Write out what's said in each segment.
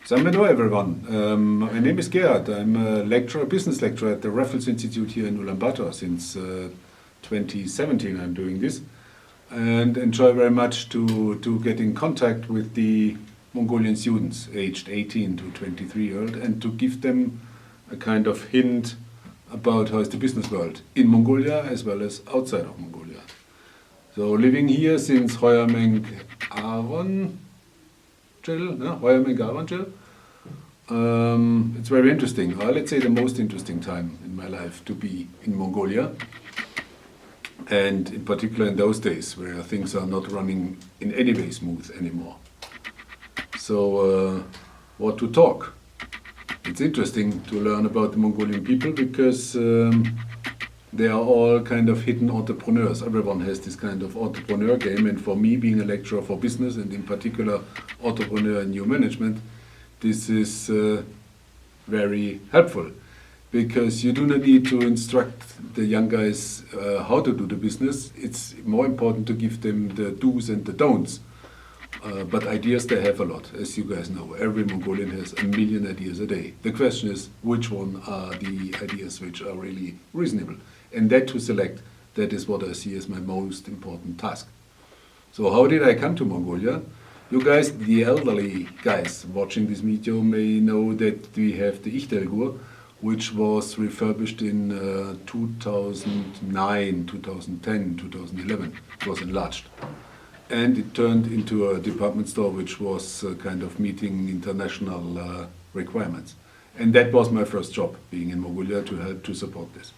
Hello everyone. My name is Gerhard. I'm a lecturer, business lecturer at the Raffles Institute here in Ulaanbaatar. Since 2017 I'm doing this and enjoy very much to get in contact with the Mongolian students aged 18 to 23 years old and to give them a kind of hint about how is the business world in Mongolia as well as outside of Mongolia. So living here since Hoyameng Aron, it's very interesting, or let's say the most interesting time in my life to be in Mongolia, and in particular in those days where things are not running in any way smooth anymore. So what to talk? It's interesting to learn about the Mongolian people because they are all kind of hidden entrepreneurs. Everyone has this kind of entrepreneur game, and for me, being a lecturer for business and in particular entrepreneur and new management, this is very helpful because you do not need to instruct the young guys how to do the business. It's more important to give them the do's and the don'ts. But ideas they have a lot, as you guys know. Every Mongolian has a million ideas a day. The question is, which one are the ideas which are really reasonable? And that to select, that is what I see as my most important task. So how did I come to Mongolia? You guys, the elderly guys watching this video may know that we have the Ichtelgur, which was refurbished in 2009, 2010, 2011. It was enlarged. And it turned into a department store which was kind of meeting international requirements. And that was my first job, being in Mongolia, to help to support this.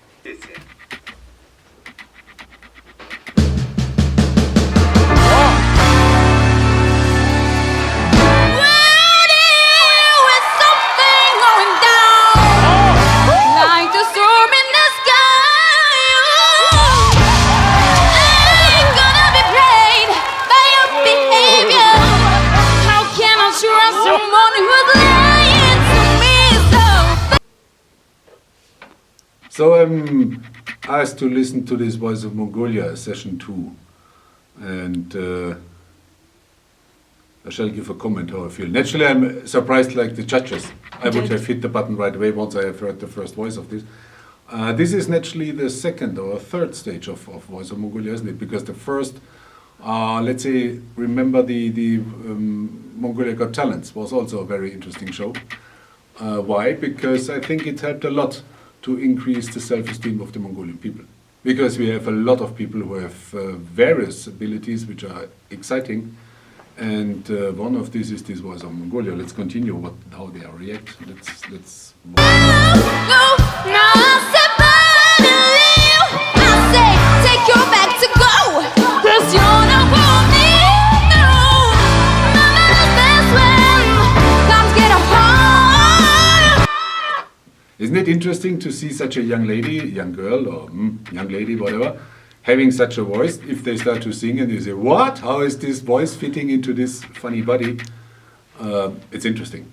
So I'm asked to listen to this Voice of Mongolia, session 2, and I shall give a comment how I feel. Naturally, I'm surprised like the judges. I would have hit the button right away once I have heard the first voice of this. This is naturally the second or third stage of Voice of Mongolia, isn't it? Because the first, let's say, remember the Mongolia Got Talents was also a very interesting show. Why? Because I think it helped a lot to increase the self-esteem of the Mongolian people. Because we have a lot of people who have various abilities which are exciting, and one of these is this Voice of Mongolia. Let's continue how they are react. Let's take your back to go, 'cause you're not for me. Isn't it interesting to see such a young lady, young girl, or young lady, whatever, having such a voice? If they start to sing and you say, what? How is this voice fitting into this funny body? It's interesting,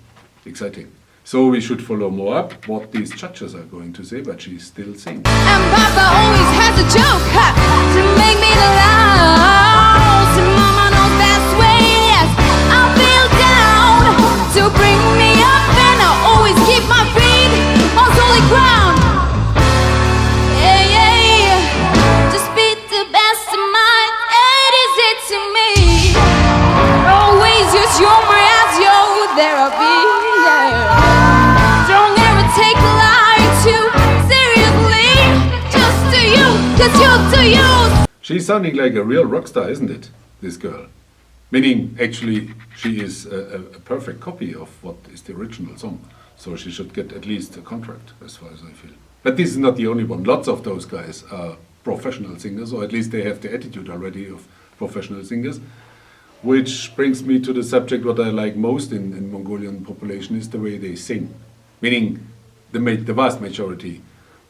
exciting. So we should follow more up what these judges are going to say, but she still sings. And Papa always has a joke to make me laugh. And Mama knows that's way, yes, I feel down to bring me up, and I always keep my feet on solid ground. Yeah, yeah, just be the best of my it is it to me. Always use humor as your therapy. Yeah. Don't ever take life too seriously. Just to you, 'cause you're to you. She's sounding like a real rock star, isn't it? This girl. Meaning, actually, she is a perfect copy of what is the original song. So she should get at least a contract, as far as I feel. But this is not the only one. Lots of those guys are professional singers, or at least they have the attitude already of professional singers. Which brings me to the subject what I like most in Mongolian population is the way they sing. Meaning, the vast majority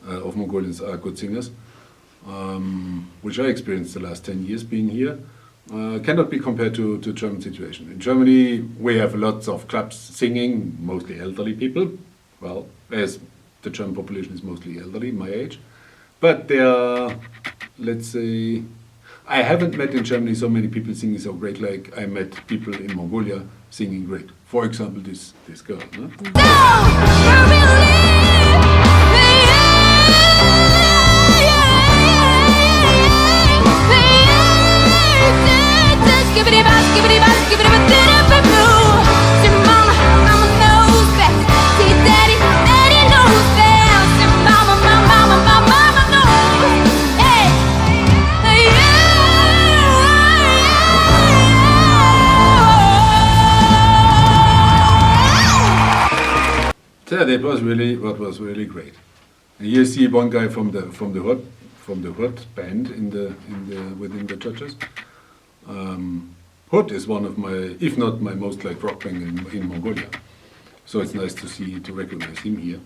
of Mongolians are good singers, which I experienced the last 10 years being here. Cannot be compared to German situation. In Germany, we have lots of clubs singing, mostly elderly people. Well, as the German population is mostly elderly, my age. But they are, let's say, I haven't met in Germany so many people singing so great like I met people in Mongolia singing great. For example, this girl. No? Yeah, that was really great. And here you see one guy from the Hood band within the churches. Hood is one of my, if not my most liked rock band in Mongolia. So it's nice to recognize him here.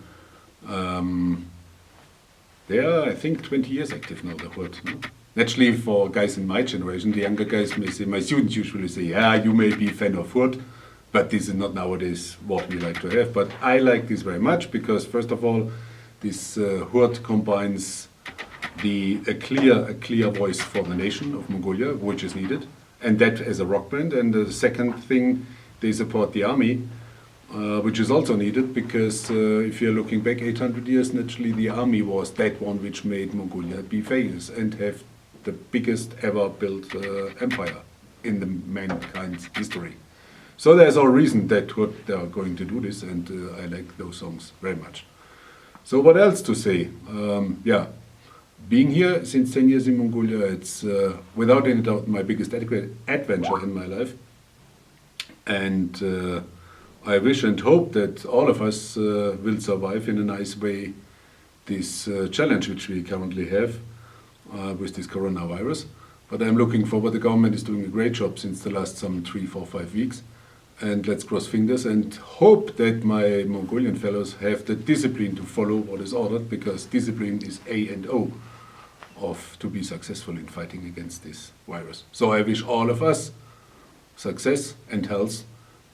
They are, I think, 20 years active now, the Hood. No? Naturally, for guys in my generation, the younger guys may say, my students usually say, yeah, you may be a fan of Hood, but this is not nowadays what we like to have. But I like this very much because, first of all, this Hood combines a clear voice for the nation of Mongolia, which is needed, and that as a rock band. And the second thing, they support the army, which is also needed because if you're looking back 800 years, naturally the army was that one which made Mongolia be famous and have the biggest ever built empire in the mankind's history. So there's a reason that they are going to do this, and I like those songs very much. So what else to say? Yeah, being here since 10 years in Mongolia, it's without any doubt my biggest adventure in my life. And I wish and hope that all of us will survive in a nice way this challenge which we currently have with this coronavirus. But I'm looking forward. The government is doing a great job since the last 3, 4, 5 weeks. And let's cross fingers and hope that my Mongolian fellows have the discipline to follow what is ordered, because discipline is A and O to be successful in fighting against this virus. So I wish all of us success and health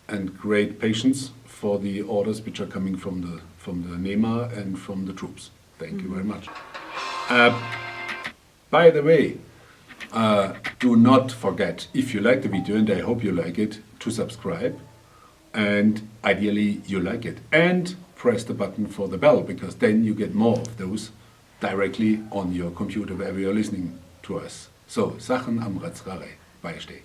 and great patience for the orders which are coming from the NEMA and from the troops. Thank you very much. By the way, do not forget, if you like the video, and I hope you like it, to subscribe, and ideally you like it, and press the button for the bell, because then you get more of those directly on your computer wherever you're listening to us. So, Sachen am Ratzrare, beistehen.